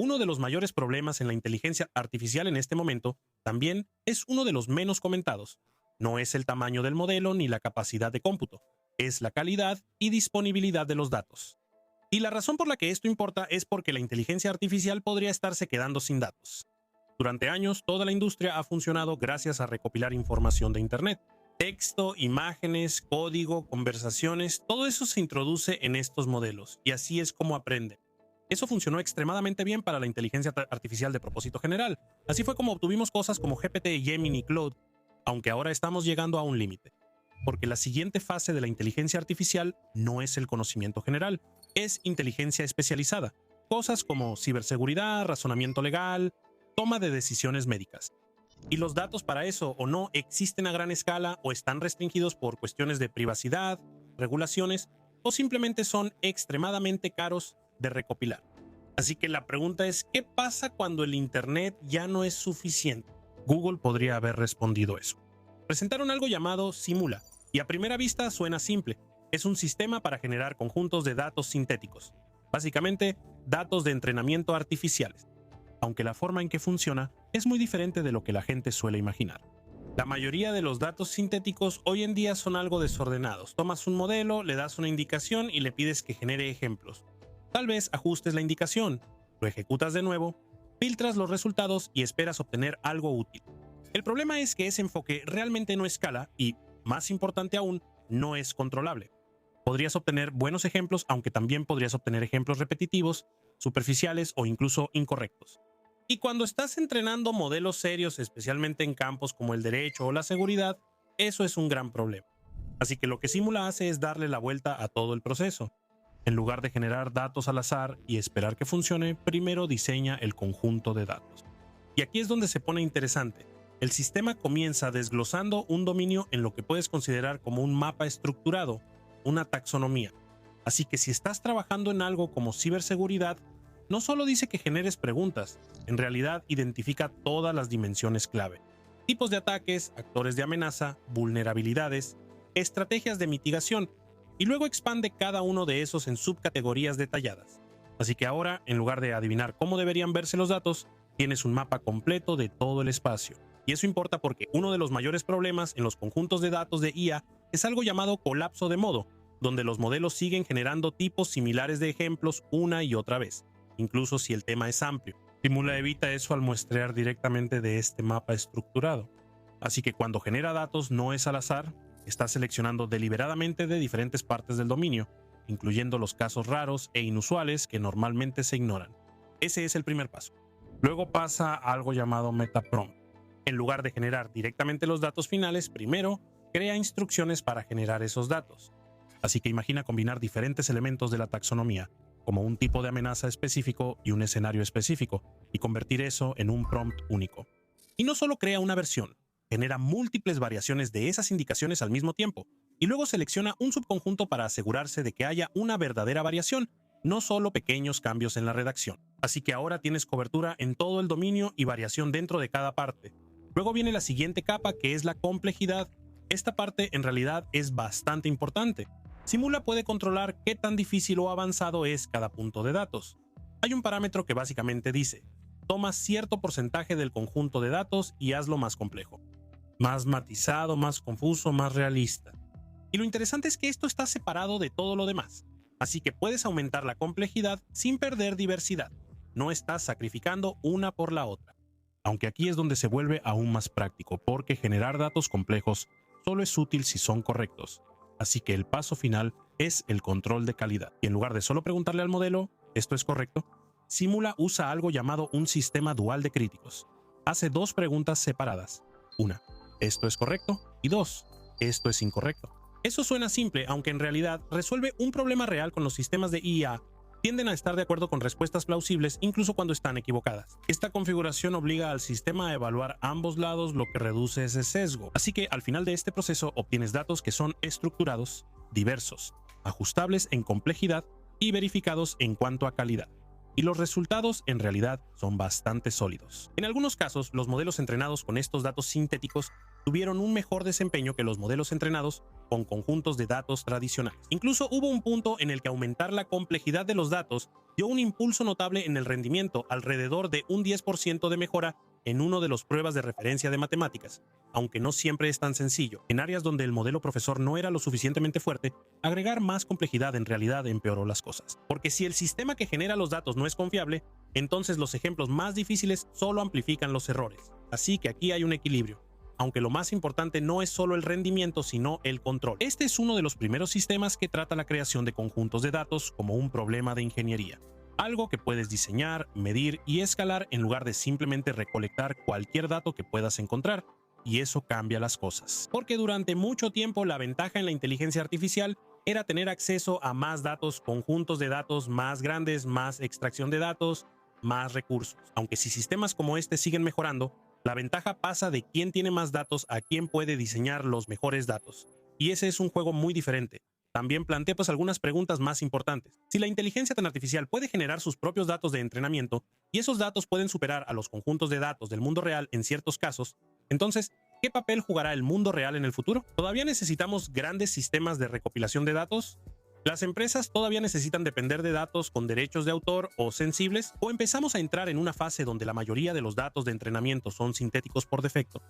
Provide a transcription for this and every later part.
Uno de los mayores problemas en la inteligencia artificial en este momento también es uno de los menos comentados. No es el tamaño del modelo ni la capacidad de cómputo, es la calidad y disponibilidad de los datos. Y la razón por la que esto importa es porque la inteligencia artificial podría estarse quedando sin datos. Durante años, toda la industria ha funcionado gracias a recopilar información de Internet. Texto, imágenes, código, conversaciones, todo eso se introduce en estos modelos y así es como aprenden. Eso funcionó extremadamente bien para la inteligencia artificial de propósito general. Así fue como obtuvimos cosas como GPT, Gemini y Claude, aunque ahora estamos llegando a un límite. Porque la siguiente fase de la inteligencia artificial no es el conocimiento general, es inteligencia especializada. Cosas como ciberseguridad, razonamiento legal, toma de decisiones médicas. Y los datos para eso o no existen a gran escala o están restringidos por cuestiones de privacidad, regulaciones o simplemente son extremadamente caros de recopilar. Así que la pregunta es, ¿qué pasa cuando el Internet ya no es suficiente? Google podría haber respondido eso. Presentaron algo llamado Simula, y a primera vista suena simple. Es un sistema para generar conjuntos de datos sintéticos. Básicamente, datos de entrenamiento artificiales. Aunque la forma en que funciona es muy diferente de lo que la gente suele imaginar. La mayoría de los datos sintéticos hoy en día son algo desordenados. Tomas un modelo, le das una indicación y le pides que genere ejemplos. Tal vez ajustes la indicación, lo ejecutas de nuevo, filtras los resultados y esperas obtener algo útil. El problema es que ese enfoque realmente no escala y, más importante aún, no es controlable. Podrías obtener buenos ejemplos, aunque también podrías obtener ejemplos repetitivos, superficiales o incluso incorrectos. Y cuando estás entrenando modelos serios, especialmente en campos como el derecho o la seguridad, eso es un gran problema. Así que lo que Simula hace es darle la vuelta a todo el proceso. En lugar de generar datos al azar y esperar que funcione, primero diseña el conjunto de datos. Y aquí es donde se pone interesante. El sistema comienza desglosando un dominio en lo que puedes considerar como un mapa estructurado, una taxonomía. Así que si estás trabajando en algo como ciberseguridad, no solo dice que generes preguntas, en realidad identifica todas las dimensiones clave. Tipos de ataques, actores de amenaza, vulnerabilidades, estrategias de mitigación, y luego expande cada uno de esos en subcategorías detalladas. Así que ahora, en lugar de adivinar cómo deberían verse los datos, tienes un mapa completo de todo el espacio. Y eso importa porque uno de los mayores problemas en los conjuntos de datos de IA es algo llamado colapso de modo, donde los modelos siguen generando tipos similares de ejemplos una y otra vez, incluso si el tema es amplio. Simula evita eso al muestrear directamente de este mapa estructurado. Así que cuando genera datos no es al azar, está seleccionando deliberadamente de diferentes partes del dominio, incluyendo los casos raros e inusuales que normalmente se ignoran. Ese es el primer paso. Luego pasa a algo llamado metaprompt. En lugar de generar directamente los datos finales, primero crea instrucciones para generar esos datos. Así que imagina combinar diferentes elementos de la taxonomía, como un tipo de amenaza específico y un escenario específico, y convertir eso en un prompt único. Y no solo crea una versión, genera múltiples variaciones de esas indicaciones al mismo tiempo, y luego selecciona un subconjunto para asegurarse de que haya una verdadera variación, no solo pequeños cambios en la redacción. Así que ahora tienes cobertura en todo el dominio y variación dentro de cada parte. Luego viene la siguiente capa, que es la complejidad. Esta parte en realidad es bastante importante. Simula puede controlar qué tan difícil o avanzado es cada punto de datos. Hay un parámetro que básicamente dice: toma cierto porcentaje del conjunto de datos y hazlo más complejo, más matizado, más confuso, más realista. Y lo interesante es que esto está separado de todo lo demás. Así que puedes aumentar la complejidad sin perder diversidad. No estás sacrificando una por la otra. Aunque aquí es donde se vuelve aún más práctico, porque generar datos complejos solo es útil si son correctos. Así que el paso final es el control de calidad. Y en lugar de solo preguntarle al modelo, ¿esto es correcto?, Simula usa algo llamado un sistema dual de críticos. Hace dos preguntas separadas. Una, ¿esto es correcto? Y dos, ¿esto es incorrecto? Eso suena simple, aunque en realidad resuelve un problema real con los sistemas de IA. Tienden a estar de acuerdo con respuestas plausibles incluso cuando están equivocadas. Esta configuración obliga al sistema a evaluar ambos lados, lo que reduce ese sesgo. Así que al final de este proceso obtienes datos que son estructurados, diversos, ajustables en complejidad y verificados en cuanto a calidad. Y los resultados en realidad son bastante sólidos. En algunos casos, los modelos entrenados con estos datos sintéticos tuvieron un mejor desempeño que los modelos entrenados con conjuntos de datos tradicionales. Incluso hubo un punto en el que aumentar la complejidad de los datos dio un impulso notable en el rendimiento, alrededor de un 10% de mejora en uno de las pruebas de referencia de matemáticas. Aunque no siempre es tan sencillo, en áreas donde el modelo profesor no era lo suficientemente fuerte, agregar más complejidad en realidad empeoró las cosas. Porque si el sistema que genera los datos no es confiable, entonces los ejemplos más difíciles solo amplifican los errores. Así que aquí hay un equilibrio. Aunque lo más importante no es solo el rendimiento, sino el control. Este es uno de los primeros sistemas que trata la creación de conjuntos de datos como un problema de ingeniería. Algo que puedes diseñar, medir y escalar en lugar de simplemente recolectar cualquier dato que puedas encontrar. Y eso cambia las cosas. Porque durante mucho tiempo la ventaja en la inteligencia artificial era tener acceso a más datos, conjuntos de datos más grandes, más extracción de datos, más recursos. Aunque si sistemas como este siguen mejorando, la ventaja pasa de quién tiene más datos a quién puede diseñar los mejores datos. Y ese es un juego muy diferente. También plantea algunas preguntas más importantes. Si la inteligencia tan artificial puede generar sus propios datos de entrenamiento y esos datos pueden superar a los conjuntos de datos del mundo real en ciertos casos, entonces, ¿qué papel jugará el mundo real en el futuro? ¿Todavía necesitamos grandes sistemas de recopilación de datos? ¿Las empresas todavía necesitan depender de datos con derechos de autor o sensibles? ¿O empezamos a entrar en una fase donde la mayoría de los datos de entrenamiento son sintéticos por defecto?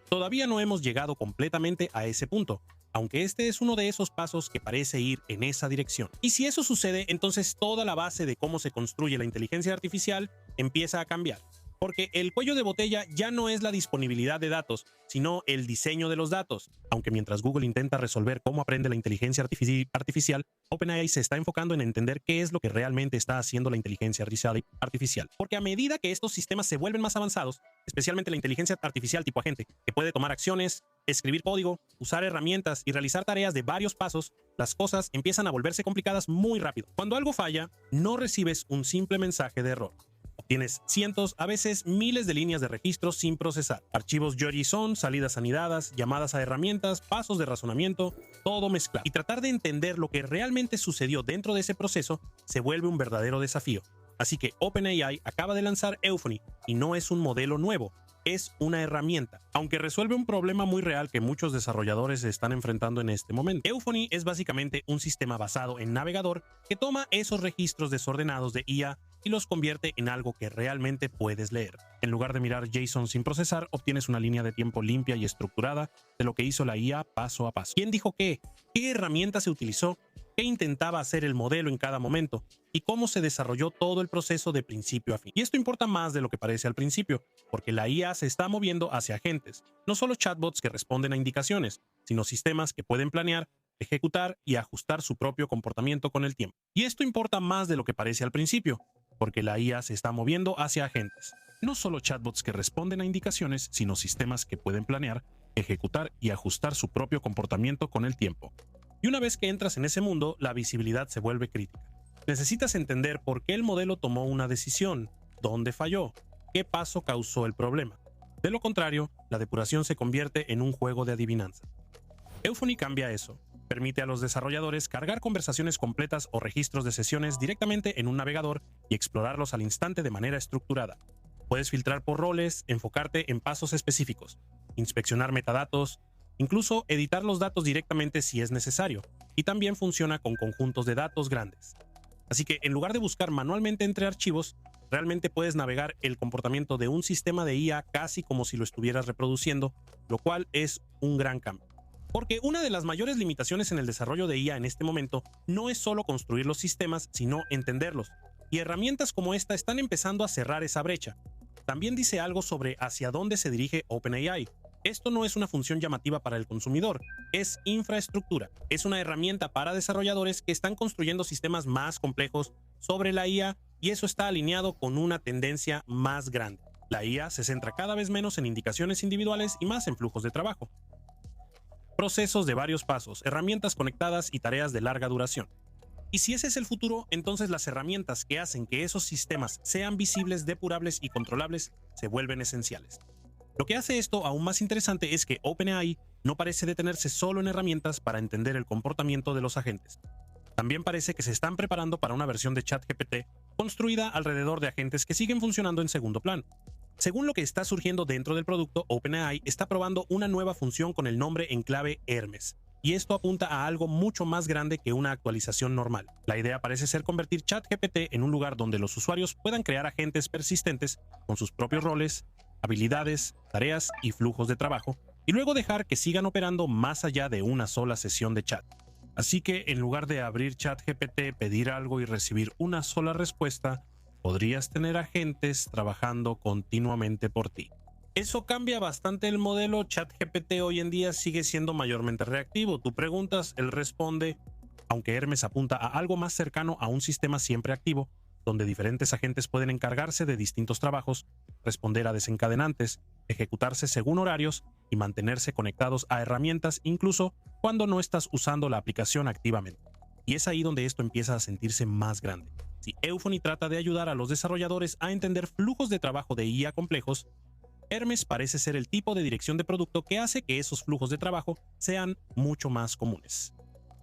Todavía no hemos llegado completamente a ese punto, aunque este es uno de esos pasos que parece ir en esa dirección. Y si eso sucede, entonces toda la base de cómo se construye la inteligencia artificial empieza a cambiar. Porque el cuello de botella ya no es la disponibilidad de datos, sino el diseño de los datos. Aunque mientras Google intenta resolver cómo aprende la inteligencia artificial, OpenAI se está enfocando en entender qué es lo que realmente está haciendo la inteligencia artificial. Porque a medida que estos sistemas se vuelven más avanzados, especialmente la inteligencia artificial tipo agente, que puede tomar acciones, escribir código, usar herramientas y realizar tareas de varios pasos, las cosas empiezan a volverse complicadas muy rápido. Cuando algo falla, no recibes un simple mensaje de error. Tienes cientos, a veces miles de líneas de registro sin procesar. Archivos JSON, salidas anidadas, llamadas a herramientas, pasos de razonamiento, todo mezclado. Y tratar de entender lo que realmente sucedió dentro de ese proceso se vuelve un verdadero desafío. Así que OpenAI acaba de lanzar Euphony y no es un modelo nuevo, es una herramienta, aunque resuelve un problema muy real que muchos desarrolladores se están enfrentando en este momento. Euphony es básicamente un sistema basado en navegador que toma esos registros desordenados de IA y los convierte en algo que realmente puedes leer. En lugar de mirar JSON sin procesar, obtienes una línea de tiempo limpia y estructurada de lo que hizo la IA paso a paso. ¿Quién dijo qué? ¿Qué herramienta se utilizó? ¿Qué intentaba hacer el modelo en cada momento? ¿Y cómo se desarrolló todo el proceso de principio a fin? Y esto importa más de lo que parece al principio, porque la IA se está moviendo hacia agentes, no solo chatbots que responden a indicaciones, sino sistemas que pueden planear, ejecutar y ajustar su propio comportamiento con el tiempo. Y esto importa más de lo que parece al principio, porque la IA se está moviendo hacia agentes. No solo chatbots que responden a indicaciones, sino sistemas que pueden planear, ejecutar y ajustar su propio comportamiento con el tiempo. Y una vez que entras en ese mundo, la visibilidad se vuelve crítica. Necesitas entender por qué el modelo tomó una decisión, dónde falló, qué paso causó el problema. De lo contrario, la depuración se convierte en un juego de adivinanza. Euphony cambia eso. Permite a los desarrolladores cargar conversaciones completas o registros de sesiones directamente en un navegador y explorarlos al instante de manera estructurada. Puedes filtrar por roles, enfocarte en pasos específicos, inspeccionar metadatos, incluso editar los datos directamente si es necesario, y también funciona con conjuntos de datos grandes. Así que en lugar de buscar manualmente entre archivos, realmente puedes navegar el comportamiento de un sistema de IA casi como si lo estuvieras reproduciendo, lo cual es un gran cambio. Porque una de las mayores limitaciones en el desarrollo de IA en este momento no es solo construir los sistemas, sino entenderlos. Y herramientas como esta están empezando a cerrar esa brecha. También dice algo sobre hacia dónde se dirige OpenAI. Esto no es una función llamativa para el consumidor, es infraestructura. Es una herramienta para desarrolladores que están construyendo sistemas más complejos sobre la IA y eso está alineado con una tendencia más grande. La IA se centra cada vez menos en indicaciones individuales y más en flujos de trabajo. Procesos de varios pasos, herramientas conectadas y tareas de larga duración. Y si ese es el futuro, entonces las herramientas que hacen que esos sistemas sean visibles, depurables y controlables se vuelven esenciales. Lo que hace esto aún más interesante es que OpenAI no parece detenerse solo en herramientas para entender el comportamiento de los agentes. También parece que se están preparando para una versión de ChatGPT construida alrededor de agentes que siguen funcionando en segundo plano. Según lo que está surgiendo dentro del producto, OpenAI está probando una nueva función con el nombre en clave Hermes. y esto apunta a algo mucho más grande que una actualización normal. La idea parece ser convertir ChatGPT en un lugar donde los usuarios puedan crear agentes persistentes con sus propios roles, habilidades, tareas y flujos de trabajo, y luego dejar que sigan operando más allá de una sola sesión de chat. Así que en lugar de abrir ChatGPT, pedir algo y recibir una sola respuesta, podrías tener agentes trabajando continuamente por ti. Eso cambia bastante el modelo. ChatGPT hoy en día sigue siendo mayormente reactivo. Tú preguntas, él responde, aunque Hermes apunta a algo más cercano a un sistema siempre activo, donde diferentes agentes pueden encargarse de distintos trabajos, responder a desencadenantes, ejecutarse según horarios y mantenerse conectados a herramientas incluso cuando no estás usando la aplicación activamente. Y es ahí donde esto empieza a sentirse más grande. Si Euphony trata de ayudar a los desarrolladores a entender flujos de trabajo de IA complejos, Hermes parece ser el tipo de dirección de producto que hace que esos flujos de trabajo sean mucho más comunes.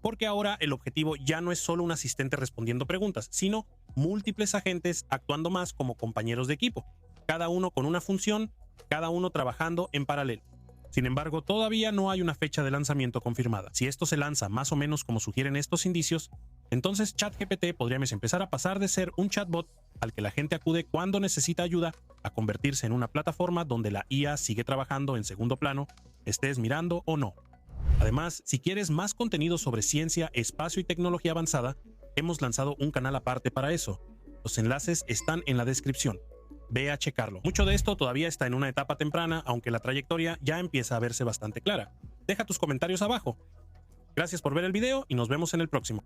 Porque ahora el objetivo ya no es solo un asistente respondiendo preguntas, sino múltiples agentes actuando más como compañeros de equipo, cada uno con una función, cada uno trabajando en paralelo. Sin embargo, todavía no hay una fecha de lanzamiento confirmada. Si esto se lanza más o menos como sugieren estos indicios, entonces ChatGPT podría empezar a pasar de ser un chatbot al que la gente acude cuando necesita ayuda a convertirse en una plataforma donde la IA sigue trabajando en segundo plano, estés mirando o no. Además, si quieres más contenido sobre ciencia, espacio y tecnología avanzada, hemos lanzado un canal aparte para eso. Los enlaces están en la descripción. Ve a checarlo. Mucho de esto todavía está en una etapa temprana, aunque la trayectoria ya empieza a verse bastante clara. Deja tus comentarios abajo. Gracias por ver el video y nos vemos en el próximo.